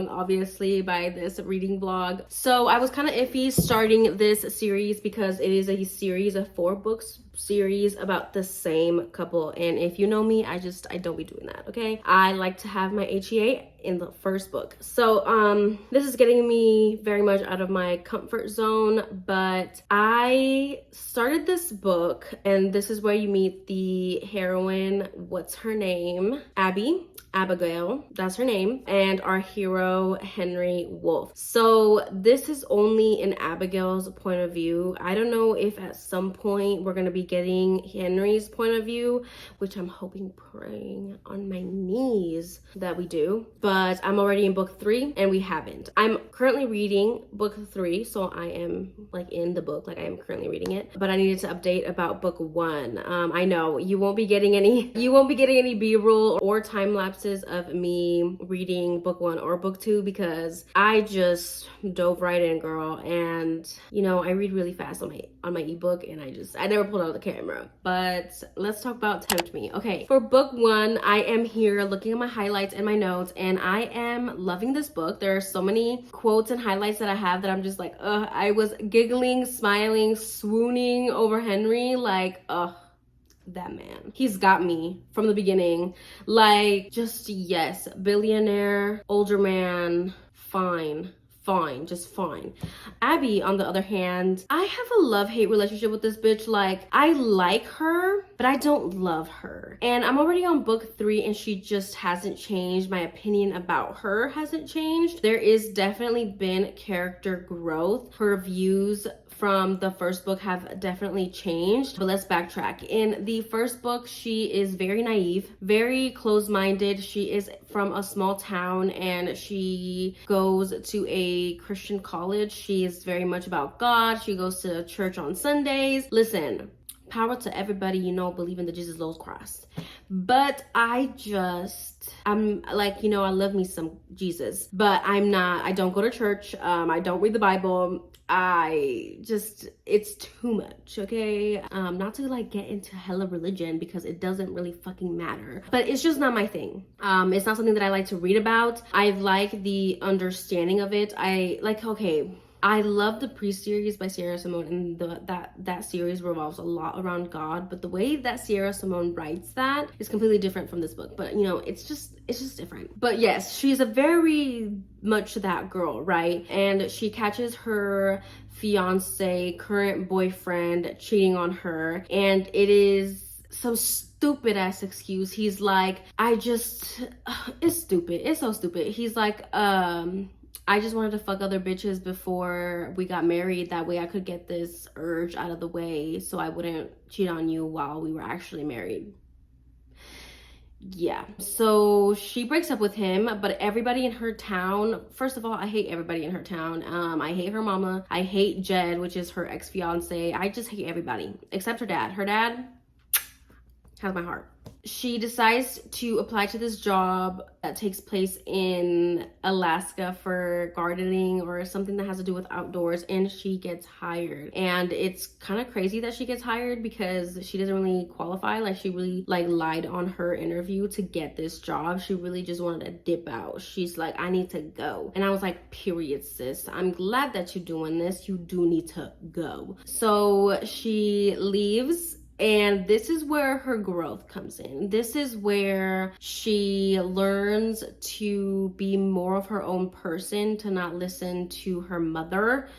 on, obviously, by this reading vlog. So I was kind of iffy starting this series because it is a series of 4 books series about the same couple, and if you know me, I don't be doing that. Okay, I like to have my HEA in the first book. So this is getting me very much out of my comfort zone, but I started this book, and this is where you meet the heroine. What's her name? Abigail, that's her name, and our hero Henry Wolf. So this is only in Abigail's point of view. I don't know if at some point we're gonna be getting Henry's point of view, which I'm hoping, praying on my knees that we do, but I'm already in book 3 and we haven't. I'm currently reading book 3, so I am like in the book, like I am currently reading it, but I needed to update about book 1. I know you won't be getting any B-roll or time lapses of me reading book 1 or book 2 because I just dove right in, girl. And you know, I read really fast on my ebook, and I never pulled out the camera. But let's talk about Tempt Me. Okay, for book 1, I am here looking at my highlights and my notes, and I am loving this book. There are so many quotes and highlights that I have that I'm just like, I was giggling, smiling, swooning over Henry, like, that man, he's got me from the beginning. Like, just yes, billionaire, older man, fine, just fine. Abbi, on the other hand, I have a love-hate relationship with this bitch. Like, I like her, but I don't love her. And I'm already on book 3, and she just hasn't changed. My opinion about her hasn't changed. There is definitely been character growth. Her views from the first book have definitely changed, but let's backtrack. In the first book, she is very naive, very closed-minded. She is from a small town, and she goes to a Christian college. She is very much about God. She goes to church on Sundays. Listen, power to everybody, you know, believe in the Jesus Lord's cross. But I'm like, you know, I love me some Jesus, but I don't go to church. I don't read the Bible. It's too much, okay? Not to like get into hella religion because it doesn't really fucking matter, but it's just not my thing. It's not something that I like to read about. I like the understanding of it. I love the Priest series by Sierra Simone, and that series revolves a lot around God, but the way that Sierra Simone writes that is completely different from this book. But you know, it's just different. But yes, she's a very much that girl, right? And she catches her fiance, current boyfriend, cheating on her, and it is some stupid ass excuse. He's like, it's stupid. It's so stupid. He's like, I just wanted to fuck other bitches before we got married. That way I could get this urge out of the way so I wouldn't cheat on you while we were actually married. Yeah, so she breaks up with him, but everybody in her town, first of all, I hate everybody in her town. I hate her mama. I hate Jed, which is her ex-fiance. I just hate everybody except her dad. Her dad has my heart. She decides to apply to this job that takes place in Alaska for gardening or something that has to do with outdoors, and she gets hired. And it's kind of crazy that she gets hired because she doesn't really qualify. Like, she really like lied on her interview to get this job. She really just wanted to dip out. She's like, I need to go. And I was like, period, sis. I'm glad that you're doing this. You do need to go. So she leaves. And this is where her growth comes in. This is where she learns to be more of her own person, to not listen to her mother,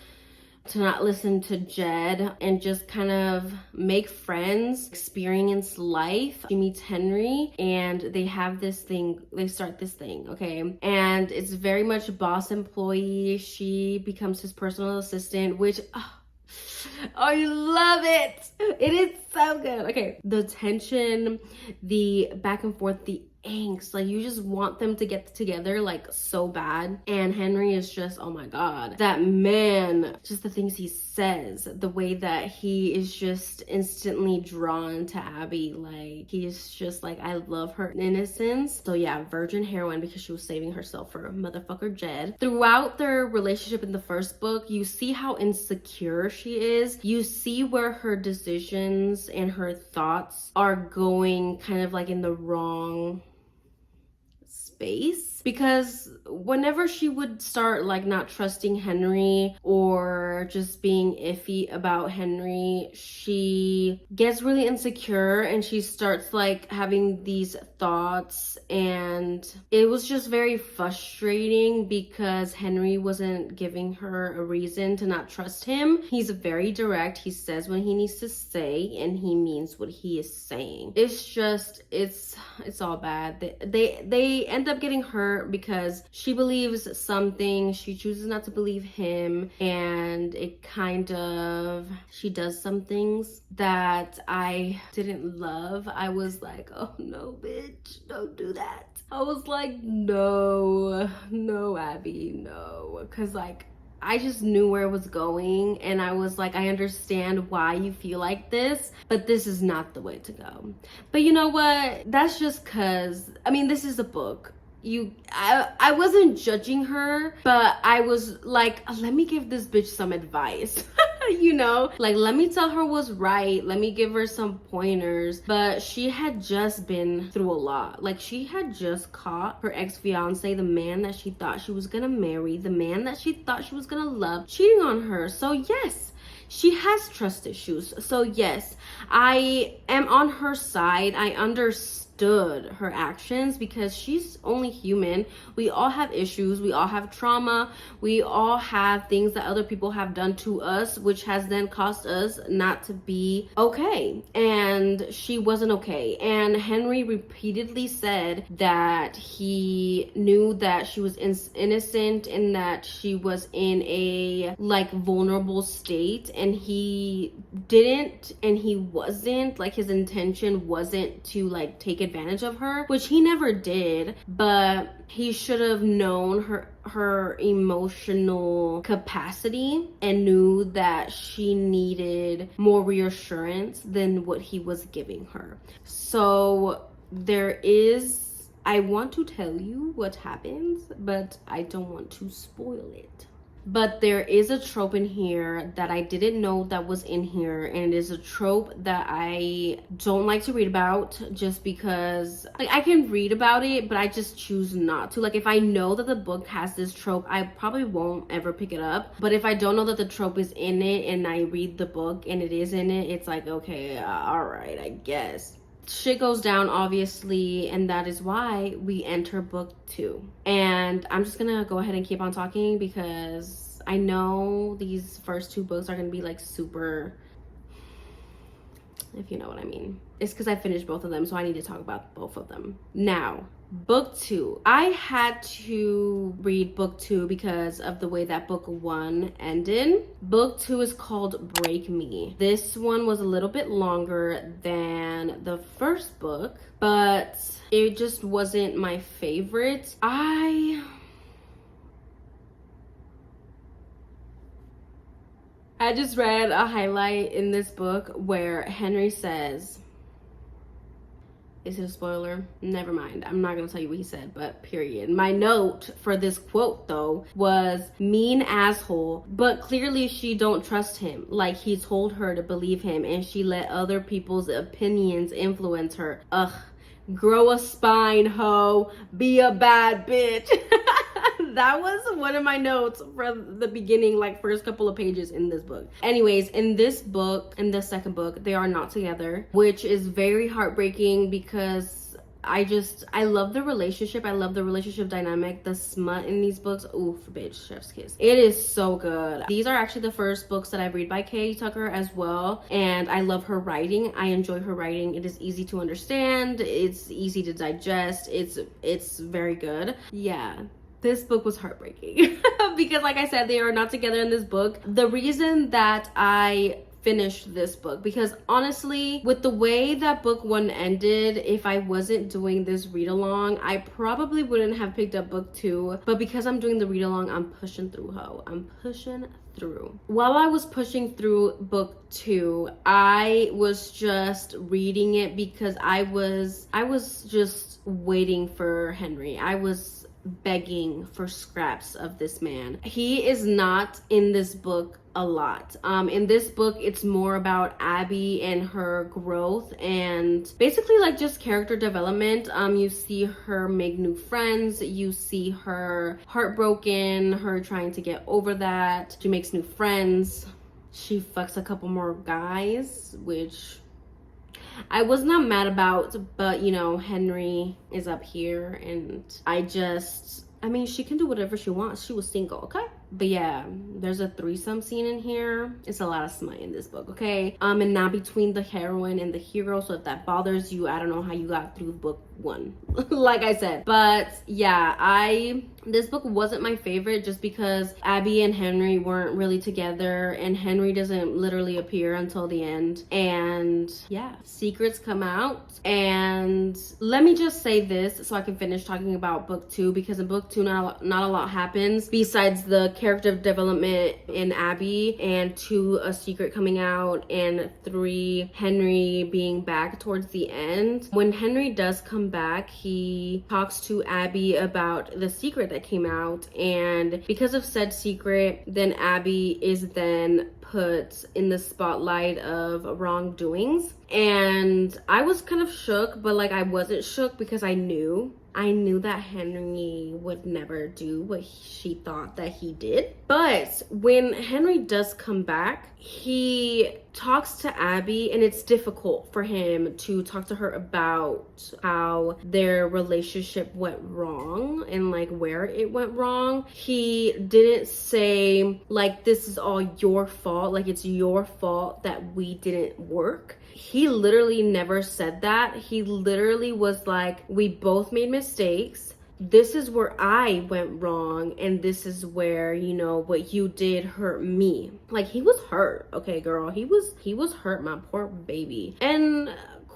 to not listen to Jed, and just kind of make friends, experience life. She meets Henry, and they have this thing, they start this thing, okay? And it's very much boss employee. She becomes his personal assistant, which, oh, you love it. It is so good. Okay, the tension, the back and forth, the angst, like you just want them to get together like so bad. And Henry is just, oh my god, that man, just the things he says, the way that he is just instantly drawn to Abbi. Like, he's just like, I love her innocence. So yeah, virgin heroine, because she was saving herself for motherfucker Jed. Throughout their relationship in the first book, you see how insecure she is. You see where her decisions and her thoughts are going kind of like in the wrong space, because whenever she would start like not trusting Henry or just being iffy about Henry, she gets really insecure and she starts like having these thoughts, and it was just very frustrating because Henry wasn't giving her a reason to not trust him. He's very direct. He says what he needs to say and he means what he is saying. It's just it's all bad. They end up getting hurt because she believes something, she chooses not to believe him, and it kind of, she does some things that I didn't love. I was like, oh no, bitch, don't do that. I was like, no, Abbi, no, because like I just knew where it was going, and I was like, I understand why you feel like this, but this is not the way to go. But you know what? That's just cause, I mean, this is a book. I wasn't judging her, but I was like, let me give this bitch some advice. You know, like, let me tell her what's right, let me give her some pointers. But she had just been through a lot. Like, she had just caught her ex-fiance, the man that she thought she was gonna marry, the man that she thought she was gonna love, cheating on her. So yes, she has trust issues. So yes, I am on her side. I understood her actions because she's only human. We all have issues, we all have trauma, we all have things that other people have done to us, which has then caused us not to be okay. And she wasn't okay. And Henry repeatedly said that he knew that she was innocent and that she was in a like vulnerable state, and he didn't, and he wasn't, like, his intention wasn't to like take advantage of her, which he never did, but he should have known her emotional capacity and knew that she needed more reassurance than what he was giving her. So there is, I want to tell you what happens, but I don't want to spoil it. But there is a trope in here that I didn't know that was in here, and it is a trope that I don't like to read about just because, like, I can read about it, but I just choose not to. Like, if I know that the book has this trope, I probably won't ever pick it up. But if I don't know that the trope is in it and I read the book and it is in it, it's like, okay, all right, I guess. Shit goes down, obviously, and that is why we enter book 2. And I'm just gonna go ahead and keep on talking because I know these first 2 books are gonna be like super, if you know what I mean. It's because I finished both of them, so I need to talk about both of them. Now, book 2. I had to read book 2 because of the way that book 1 ended. Book 2 is called Break Me. This one was a little bit longer than the first book, but it just wasn't my favorite. I just read a highlight in this book where Henry says, is it a spoiler? Never mind. I'm not gonna tell you what he said, but period. My note for this quote though was mean asshole, but clearly she don't trust him. Like, he told her to believe him and she let other people's opinions influence her. Ugh, grow a spine, ho. Be a bad bitch. That was one of my notes from the beginning, like first couple of pages in this book. Anyways, in this book, in the second book, they are not together, which is very heartbreaking because I love the relationship. I love the relationship dynamic. The smut in these books, oof, bitch, chef's kiss. It is so good. These are actually the first books that I read by Kay Tucker as well, and I love her writing. I enjoy her writing. It is easy to understand. It's easy to digest. It's very good. Yeah. This book was heartbreaking because, like I said, they are not together in this book. The reason that I finished this book, because honestly, with the way that book 1 ended, if I wasn't doing this read along, I probably wouldn't have picked up book 2. But because I'm doing the read along, I'm pushing through, ho. I'm pushing through. While I was pushing through book 2, I was just reading it because I was just waiting for Henry. I was begging for scraps of this man. He is not in this book a lot. In this book, it's more about Abbi and her growth and basically like just character development. You see her make new friends, you see her heartbroken, her trying to get over that. She makes new friends. She fucks a couple more guys, which I was not mad about, but you know, Henry is up here and I mean, she can do whatever she wants. She was single, okay? But yeah, there's a threesome scene in here. It's a lot of smut in this book, okay? And not between the heroine and the hero. So if that bothers you, I don't know how you got through book 1, like I said. But yeah, this book wasn't my favorite just because Abbi and Henry weren't really together, and Henry doesn't literally appear until the end. And yeah, secrets come out. And let me just say this so I can finish talking about book 2, because in book 2 not a lot happens besides the character development in Abbi, and 2, a secret coming out, and 3, Henry being back towards the end. When Henry does come back, he talks to Abbi about the secret that came out, and because of said secret, then Abbi is then put in the spotlight of wrongdoings. And I was kind of shook, but like I wasn't shook because I knew that Henry would never do what she thought that he did. But when Henry does come back, he talks to Abbi, and it's difficult for him to talk to her about how their relationship went wrong and like where it went wrong. He didn't say like, this is all your fault, like it's your fault that we didn't work. He literally never said that. He literally was like, we both made mistakes. This is where I went wrong, and this is where, you know, what you did hurt me. Like, he was hurt, okay, girl. He was hurt, my poor baby. And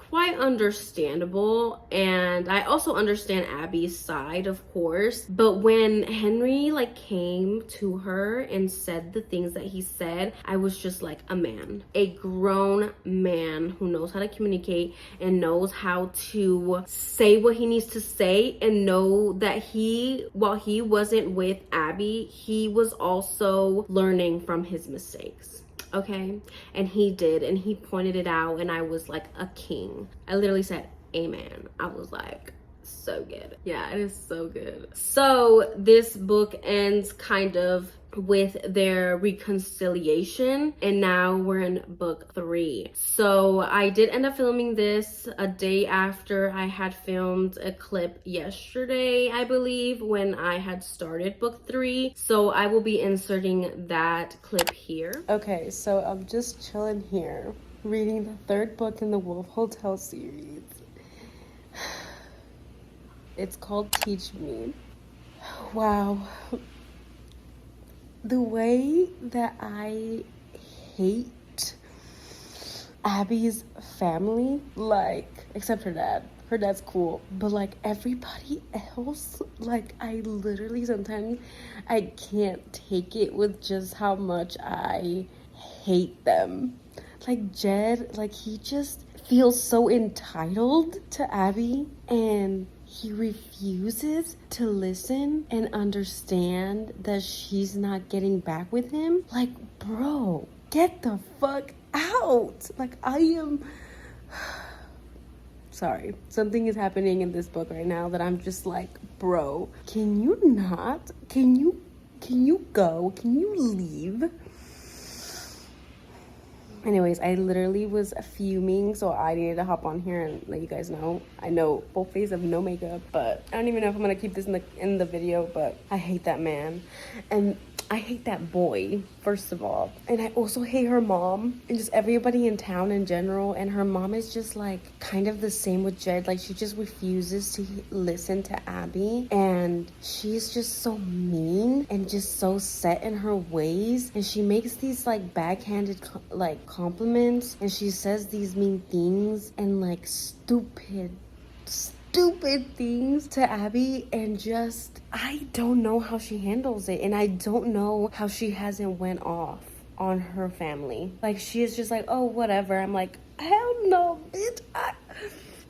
quite understandable, and I also understand Abbi's side, of course. But when Henry like came to her and said the things that he said, I was just like, a grown man who knows how to communicate and knows how to say what he needs to say, and know that while he wasn't with Abbi, he was also learning from his mistakes. Okay, and he did, and he pointed it out, and I was like a king. I literally said amen. I was like, so good. Yeah, it is so good. So this book ends kind of with their reconciliation, and now we're in book 3. So I did end up filming this a day after I had filmed a clip yesterday, I believe, when I had started book 3. So I will be inserting that clip here. Okay, so I'm just chilling here reading the 3rd book in the Wolf Hotel series. It's called Teach Me. Wow. The way that I hate Abbi's family, like, except her dad. Her dad's cool, but like everybody else, like I literally sometimes I can't take it with just how much I hate them. Like Jed, like he just feels so entitled to Abbi, and he refuses to listen and understand that she's not getting back with him. Like, bro, get the fuck out. Like, I am... Sorry. Something is happening in this book right now that I'm just like, bro, can you not? Can you go? Can you leave? Anyways, I literally was fuming, so I needed to hop on here and let you guys know. I know both faces have no makeup, but I don't even know if I'm gonna keep this in the video, but I hate that man. And I hate that boy, first of all. And I also hate her mom and just everybody in town in general. And her mom is just like kind of the same with Jed. Like she just refuses to listen to Abbi. And she's just so mean and just so set in her ways. And she makes these like backhanded compliments. And she says these mean things and like stupid things to Abbi, and just I don't know how she handles it, and I don't know how she hasn't went off on her family. Like she is just like, oh whatever. I'm like, hell no, bitch.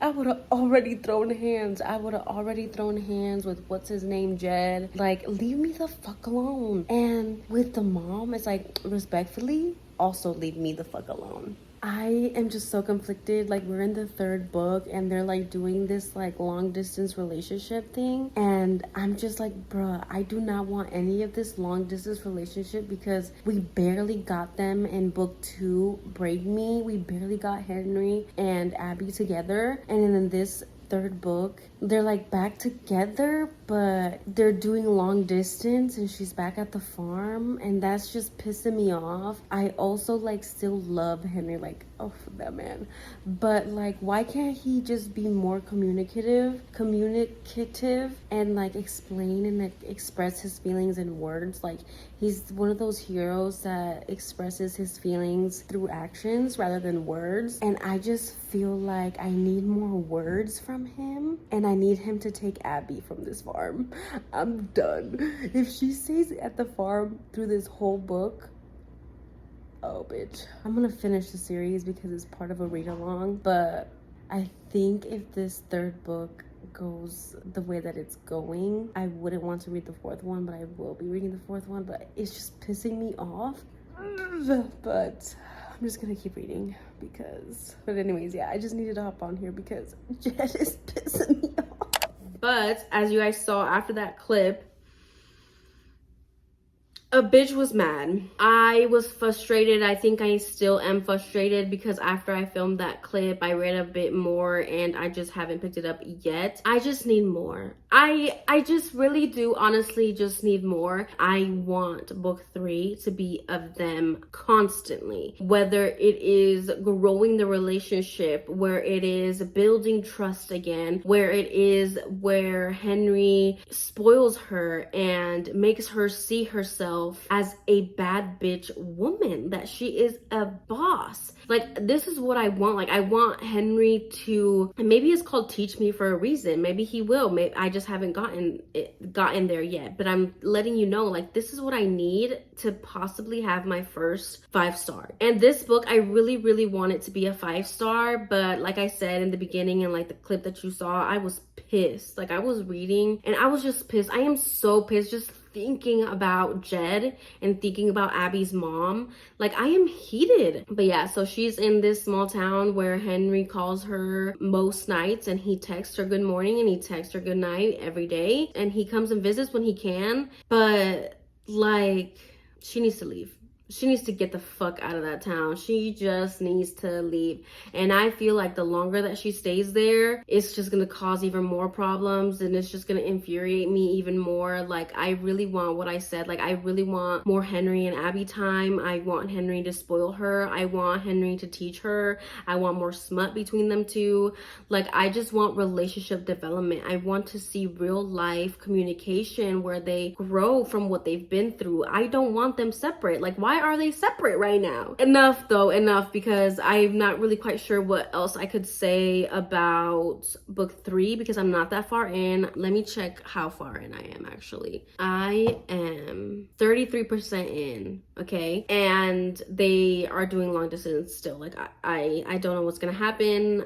I would have already thrown hands. I would have already thrown hands with what's his name, Jed. Like, leave me the fuck alone. And with the mom, it's like, respectfully, also leave me the fuck alone. I am just so conflicted. Like, we're in the third book and they're like doing this like long distance relationship thing, and I'm just like, bruh, I do not want any of this long distance relationship, because we barely got them in book 2, Break Me. We barely got Henry and Abby together, and then in this third book they're like back together, but they're doing long distance and she's back at the farm, and that's just pissing me off. I also like still love Henry, like, oh, that man, but like, why can't he just be more communicative and like explain and like express his feelings in words? Like, he's one of those heroes that expresses his feelings through actions rather than words, and I just feel like I need more words from him, and I need him to take Abby from this farm. I'm done. If she stays at the farm through this whole book, oh bitch. I'm gonna finish the series because it's part of a read-along, but I think if this third book goes the way that it's going, I wouldn't want to read the fourth one, but I will be reading the fourth one, but it's just pissing me off. But I'm just gonna keep reading because, but anyways, yeah, I just needed to hop on here because Jed is pissing me off. But as you guys saw after that clip, a bitch was mad. I was frustrated. I think I still am frustrated because after I filmed that clip, I read a bit more and I just haven't picked it up yet. I just need more. I just really do honestly just need more. I want book 3 to be of them constantly. Whether it is growing the relationship, where it is building trust again, where it is where Henry spoils her and makes her see herself as a bad bitch woman, that she is a boss. Like, this is what I want. Like, I want Henry to, and maybe it's called Teach Me for a reason. Maybe he will. Maybe I just haven't gotten there yet. But I'm letting you know, like, this is what I need to possibly have my first 5-star. And this book, I really, really want it to be a 5-star. But like I said in the beginning and like the clip that you saw, I was pissed. Like, I was reading and I was just pissed. I am so pissed just thinking about Jed and thinking about Abby's mom. Like, I am heated. But yeah, so she's in this small town where Henry calls her most nights, and he texts her good morning and he texts her good night every day, and he comes and visits when he can. But like, she needs to leave. She needs to get the fuck out of that town. She just needs to leave. And I feel like the longer that she stays there, it's just gonna cause even more problems, and it's just gonna infuriate me even more. Like, I really want what I said. Like, I really want more Henry and Abby time. I want Henry to spoil her. I want Henry to teach her. I want more smut between them two. Like, I just want relationship development. I want to see real life communication where they grow from what they've been through. I don't want them separate. Like, why are they separate right now? Enough though, enough, because I'm not really quite sure what else I could say about book 3 because I'm not that far in. Let me check how far in I am actually. I am 33% in, okay? And they are doing long distance still. Like, I don't know what's gonna happen.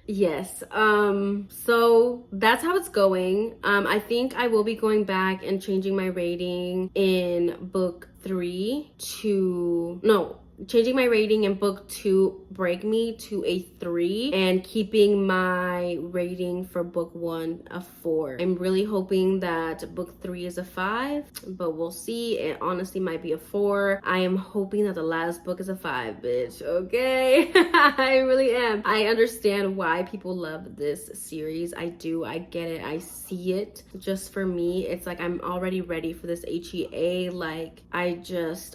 Yes, so that's how it's going. I think I will be going back and changing my rating in book 3 to, no, changing my rating in book 2, Break Me, to a 3, and keeping my rating for book 1 a 4. I'm really hoping that book 3 is a 5, but we'll see. It honestly might be a 4. I am hoping that the last book is a 5, bitch, okay? I really am. I understand why people love this series. I do. I get it. I see it. Just for me, it's like I'm already ready for this HEA. Like, I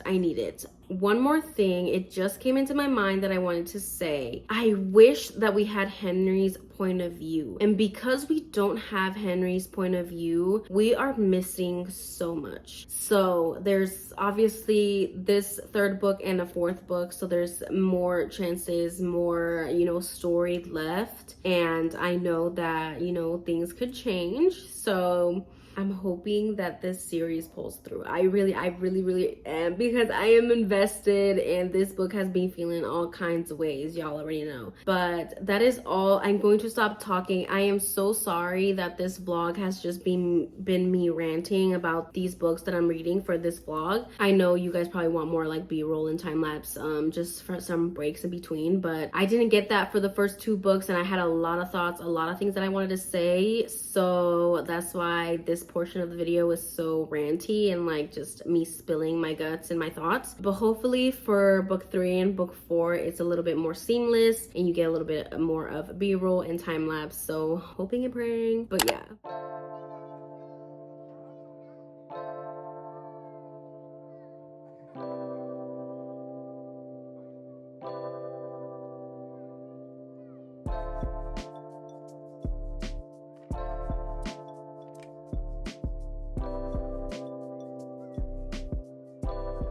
need it. One more thing, it just came into my mind that I wanted to say. I wish that we had Henry's point of view. And because we don't have Henry's point of view, we are missing so much. So there's obviously this third book and a fourth book, so there's more chances, more, story left. And I know that, things could change. So I'm hoping that this series pulls through. I really am, because I am invested and this book has been feeling all kinds of ways. Y'all already know. But that is all. I'm going to stop talking. I am so sorry that this vlog has just been me ranting about these books that I'm reading for this vlog. I know you guys probably want more like B-roll and time lapse, just for some breaks in between, but I didn't get that for the first 2 books, and I had a lot of thoughts, a lot of things that I wanted to say. So that's why this portion of the video is so ranty and like just me spilling my guts and my thoughts. But hopefully for book 3 and book 4, it's a little bit more seamless and you get a little bit more of B-roll and time lapse. So hoping and praying. But yeah.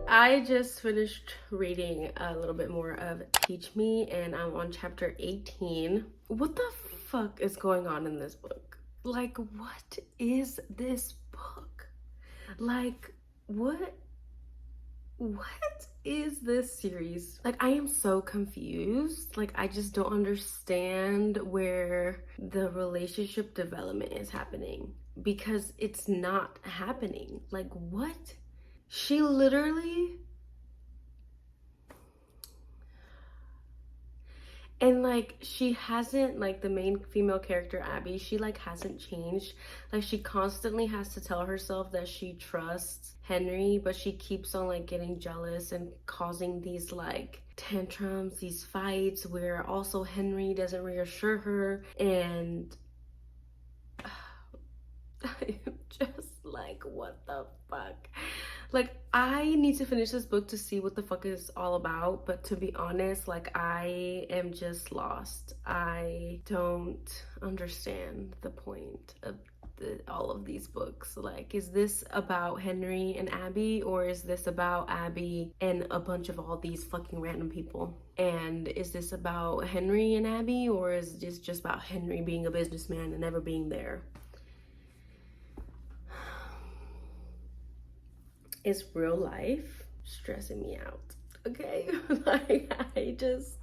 I just finished reading a little bit more of Teach Me, and I'm on chapter 18. What the fuck is going on in this book? Like, what is this book? Like, what is this series? Like, I am so confused. Like, I just don't understand where the relationship development is happening, because it's not happening. Like, what? She literally, and like, she hasn't, like, the main female character Abby, she like hasn't changed. Like, she constantly has to tell herself that she trusts Henry, but she keeps on like getting jealous and causing these like tantrums, these fights where also Henry doesn't reassure her. And I am just like, what the fuck? Like, I need to finish this book to see what the fuck it's all about, but to be honest, like, I am just lost. I don't understand the point of all of these books. Like, is this about Henry and Abby, or is this about Abby and a bunch of all these fucking random people? And is this about Henry and Abby, or is this just about Henry being a businessman and never being there? Is real life stressing me out? Okay. Like,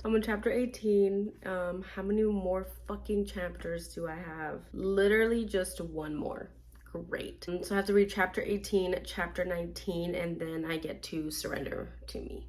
I'm on chapter 18. How many more fucking chapters do I have? Literally just one more. Great. So I have to read chapter 18, chapter 19, and then I get to Surrender to Me.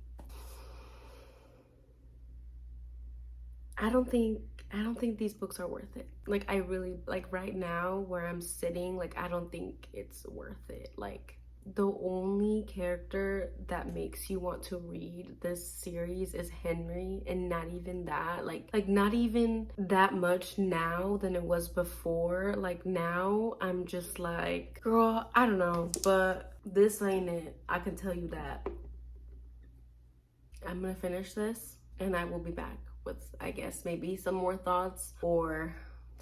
I don't think these books are worth it. Like, I really, like, right now where I'm sitting, like, I don't think it's worth it. Like, the only character that makes you want to read this series is Henry, and not even that. Like not even that much now than it was before. Like, now I'm just like, girl, I don't know, but this ain't it. I can tell you that. I'm gonna finish this and I will be back with, I guess, maybe some more thoughts, or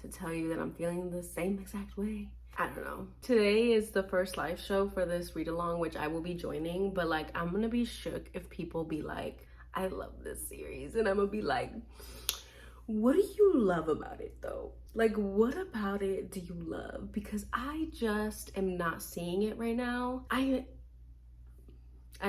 to tell you that I'm feeling the same exact way. I don't know. Today is the first live show for this read along, which I will be joining, but like, I'm gonna be shook if people be like, I love this series, and I'm gonna be like, what do you love about it though? Like, what about it do you love? Because I just am not seeing it right now. I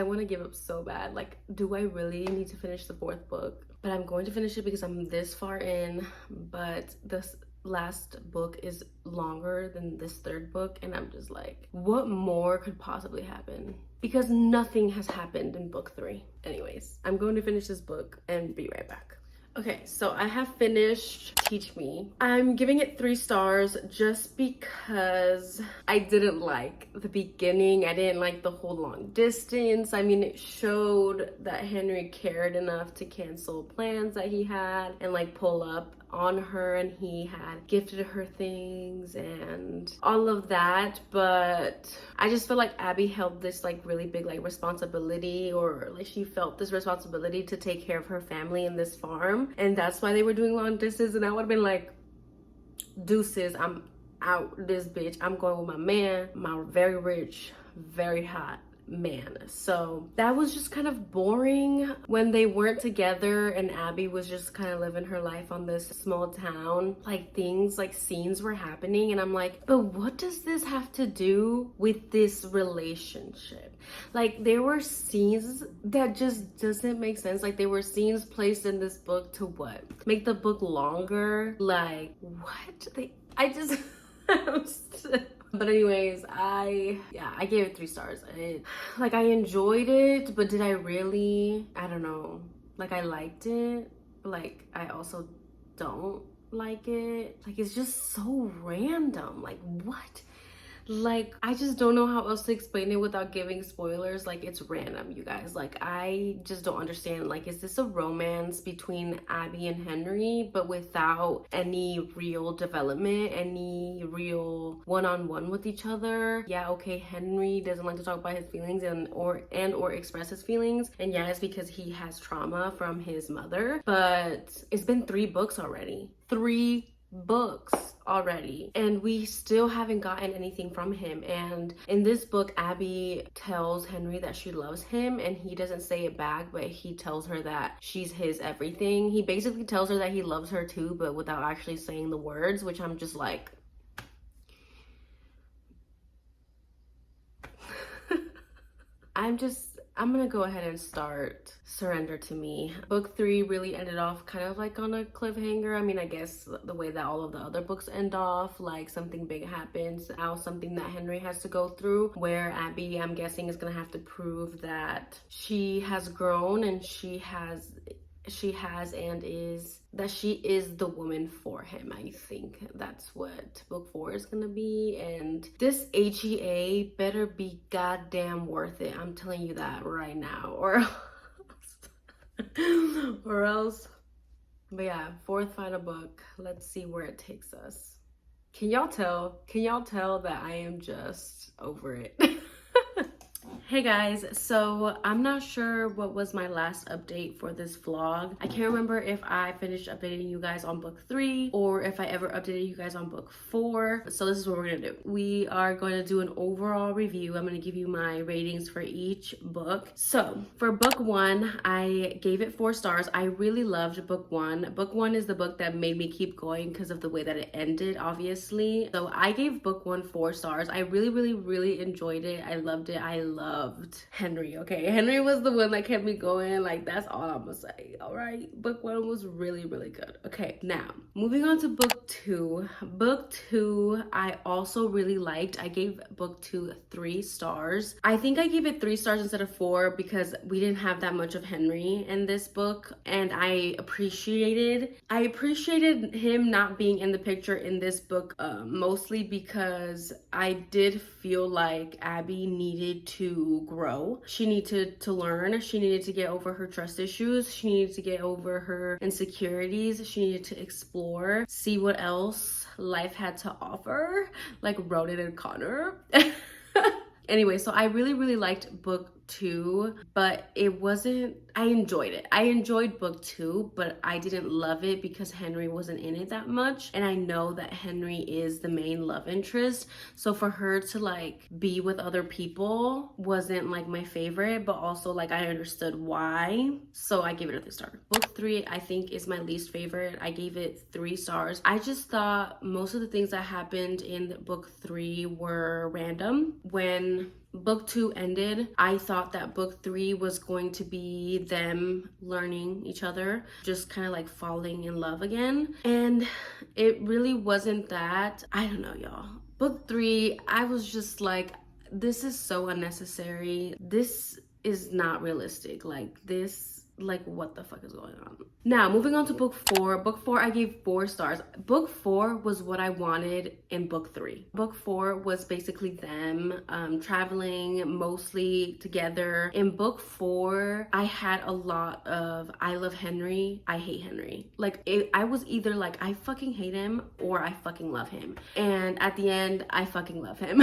want to give up so bad. Like, do I really need to finish the 4th book? But I'm going to finish it because I'm this far in, but this last book is longer than this 3rd book, and I'm just like, what more could possibly happen? Because nothing has happened in book 3. Anyways, I'm going to finish this book and be right back. Okay, so I have finished Teach Me. I'm giving it 3 stars just because I didn't like the beginning. I didn't like the whole long distance. I mean, it showed that Henry cared enough to cancel plans that he had and like pull up on her, and he had gifted her things and all of that. But I just feel like Abby held this like really big like responsibility, or like she felt this responsibility to take care of her family in this farm, and that's why they were doing long distance. And I would have been like, deuces, I'm out this bitch. I'm going with my man, my very rich, very hot man. So that was just kind of boring when they weren't together and Abbi was just kind of living her life on this small town. Like things, like scenes were happening and I'm like, but what does this have to do with this relationship? Like there were scenes that just doesn't make sense. Like there were scenes placed in this book to what? Make the book longer? Like what? I just but anyways, I gave it 3 stars. I enjoyed it, but did I really? I don't know. Like I liked it, but like I also don't like it. Like it's just so random. Like what? Like I just don't know how else to explain it without giving spoilers. Like it's random, you guys. Like I just don't understand. Like is this a romance between Abbi and Henry but without any real development, any real one-on-one with each other? Yeah, okay, Henry doesn't like to talk about his feelings and or express his feelings, and yeah, it's because he has trauma from his mother. But it's been 3 books already. 3 books already and we still haven't gotten anything from him. And in this book, Abbi tells Henry that she loves him and he doesn't say it back, but he tells her that she's his everything. He basically tells her that he loves her too, but without actually saying the words, which I'm just like I'm gonna go ahead and start Surrender to Me. Book 3 really ended off kind of like on a cliffhanger. I mean, I guess the way that all of the other books end off, like something big happens, now something that Henry has to go through, where Abbi, I'm guessing, is gonna have to prove that she has grown and she is the woman for him. I think that's what book 4 is gonna be, and this HEA better be goddamn worth it. I'm telling you that right now, or else. But yeah, 4th final book. Let's see where it takes us. Can y'all tell that I am just over it? Hey guys, so I'm not sure what was my last update for this vlog. I can't remember if I finished updating you guys on book 3 or if I ever updated you guys on book 4. So this is what we're gonna do. We are going to do an overall review. I'm gonna give you my ratings for each book. So for book 1, I gave it 4 stars. I really loved book 1. Book 1 is the book that made me keep going because of the way that it ended, obviously. So I gave book 1 4 stars. I really enjoyed it. I loved it. I loved Henry. Okay, Henry was the one that kept me going. Like that's all I'm gonna say. All right, book 1 was really good. Okay, now moving on to book 2. Book 2 I also really liked. I gave book 2 3 stars. I think I gave it 3 stars instead of 4 because we didn't have that much of Henry in this book, and I appreciated him not being in the picture in this book, mostly because I did feel like Abbi needed to grow. She needed to learn. She needed to get over her trust issues. She needed to get over her insecurities. She needed to explore, see what else life had to offer, like Ronan and Connor. Anyway, so I really liked book 2, but it wasn't, I enjoyed it. I enjoyed book 2, but I didn't love it because Henry wasn't in it that much. And I know that Henry is the main love interest. So for her to like be with other people wasn't like my favorite, but also like I understood why. So I gave it a 3 star. Book 3, I think, is my least favorite. I gave it 3 stars. I just thought most of the things that happened in book 3 were random. When book 2 ended, I thought that book 3 was going to be them learning each other, just kind of like falling in love again. And it really wasn't that. I don't know, y'all. Book 3, I was just like, this is so unnecessary. This is not realistic. Like this, like what the fuck is going on? Now moving on to book 4. Book 4 I gave 4 stars. Book 4 was what I wanted in book 3. Book 4 was basically them traveling mostly together. In book 4 I had a lot of I love Henry, I hate Henry. Like I was either like I fucking hate him or I fucking love him, and at the end I fucking love him.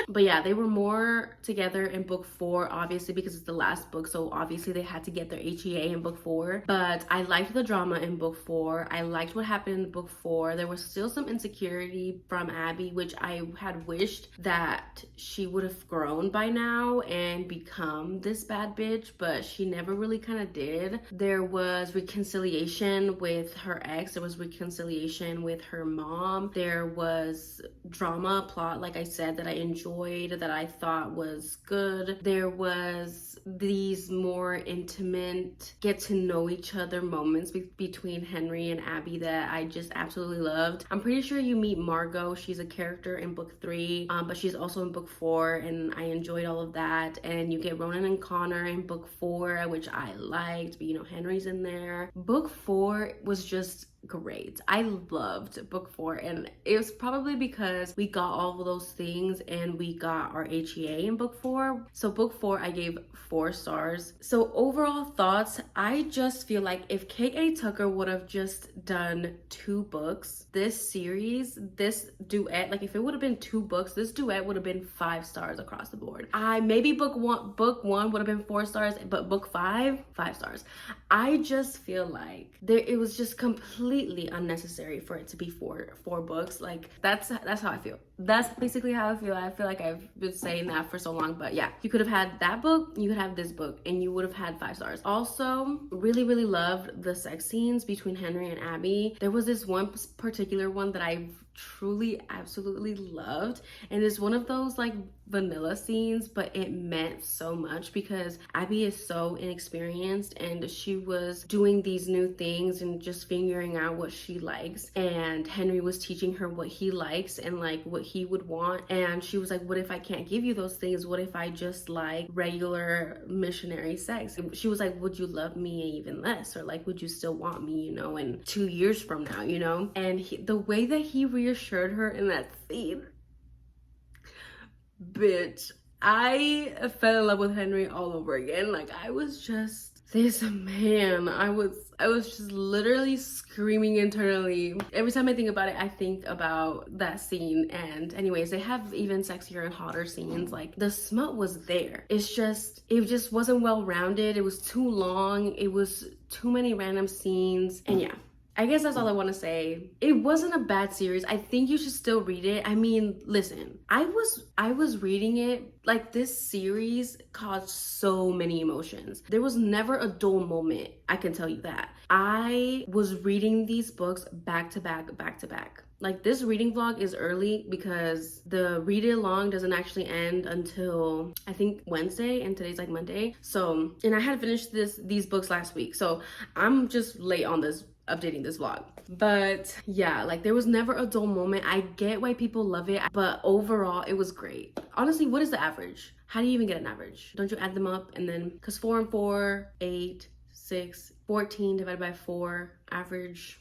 But yeah, they were more together in book 4, obviously, because it's the last book. So obviously they had to get their HEA in book 4. But I liked the drama in book 4. I liked what happened in book 4. There was still some insecurity from Abbi, which I had wished that she would have grown by now and become this bad bitch, but she never really kind of did. There was reconciliation with her ex. There was reconciliation with her mom. There was drama, plot, like I said, that I enjoyed, that I thought was good. There was these more intimate get to know each other moments between Henry and Abbi that I just absolutely loved. I'm pretty sure you meet Margot. She's a character in book 3, but she's also in book 4, and I enjoyed all of that. And you get Ronan and Connor in book 4, which I liked, but you know, Henry's in there. Book 4 was just great. I loved book 4, and it was probably because we got all of those things and we got our HEA in book 4. So book 4 I gave 4 stars. So overall thoughts, I just feel like if K.A. Tucker would have just done 2 books, this series, this duet, like if it would have been 2 books, this duet would have been 5 stars across the board. I maybe book one would have been 4 stars, but book 5 stars. I just feel like it was just completely unnecessary for it to be four books. Like that's how I feel. That's basically how I feel. I feel like I've been saying that for so long, but yeah, you could have had that book, you could have this book, and you would have had 5 stars. Also, really loved the sex scenes between Henry and Abbi. There was this one particular one that I truly absolutely loved, and it's one of those like vanilla scenes, but it meant so much because Abbi is so inexperienced and she was doing these new things and just figuring out what she likes, and Henry was teaching her what he likes and like what he would want, and she was like, what if I can't give you those things? What if I just like regular missionary sex? She was like, would you love me even less, or like would you still want me, you know, in 2 years from now, you know? And the way that he reassured her in that scene, bitch, I fell in love with Henry all over again. Like I was just this man. I was just literally screaming internally. Every time I think about it, I think about that scene. And anyways, they have even sexier and hotter scenes. Like the smut was there. It just wasn't well rounded. It was too long. It was too many random scenes. And yeah, I guess that's all I want to say. It wasn't a bad series. I think you should still read it. I mean, listen, I was reading it. Like this series caused so many emotions. There was never a dull moment. I can tell you that. I was reading these books back to back. Like this reading vlog is early because the read along doesn't actually end until I think Wednesday, and today's like Monday. So, and I had finished these books last week. So I'm just late on this updating this vlog. But yeah, like there was never a dull moment. I get why people love it, but overall it was great. Honestly, what is the average? How do you even get an average? Don't you add them up and then, because 4 and 4, 8, 6, 14 divided by 4, average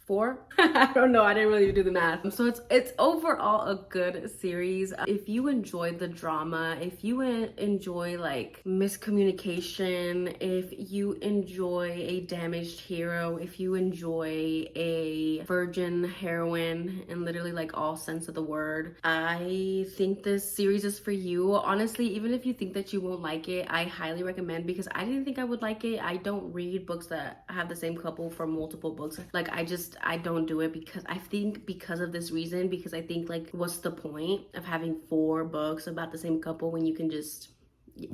4? I don't know, I didn't really do the math. So it's overall a good series. If you enjoyed the drama, if you enjoy like miscommunication, if you enjoy a damaged hero, if you enjoy a virgin heroine in literally like all sense of the word, I think this series is for you. Honestly, even if you think that you won't like it, I highly recommend, because I didn't think I would like it. I don't read books that have the same couple for multiple books. Like I don't do it because I think because of this reason, because I think like what's the point of having 4 books about the same couple when you can just,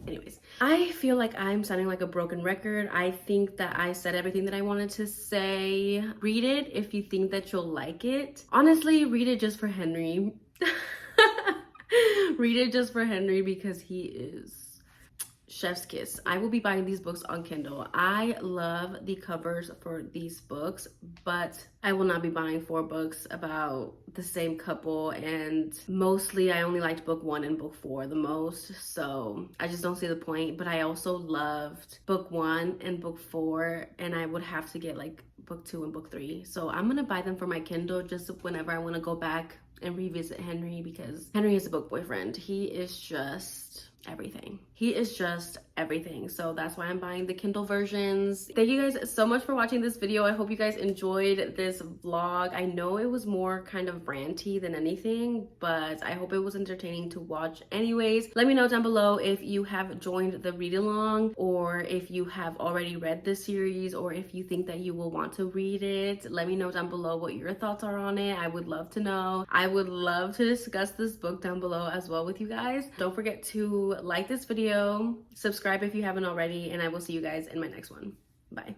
anyways. I feel like I'm sounding like a broken record. I think that I said everything that I wanted to say. Read it if you think that you'll like it. Honestly, read it just for Henry. Read it just for Henry because he is chef's kiss. I will be buying these books on Kindle. I love the covers for these books, but I will not be buying 4 books about the same couple, and mostly I only liked book 1 and book 4 the most, so I just don't see the point. But I also loved book 1 and book 4, and I would have to get like book 2 and book 3, so I'm gonna buy them for my Kindle just whenever I want to go back and revisit Henry, because Henry is a book boyfriend. He is just everything. He is just everything. So that's why I'm buying the Kindle versions. Thank you guys so much for watching this video. I hope you guys enjoyed this vlog. I know it was more kind of ranty than anything, but I hope it was entertaining to watch anyways. Let me know down below if you have joined the read along, or if you have already read this series, or if you think that you will want to read it. Let me know down below what your thoughts are on it. I would love to know. I would love to discuss this book down below as well with you guys. Don't forget to like this video, subscribe if you haven't already, and I will see you guys in my next one. Bye.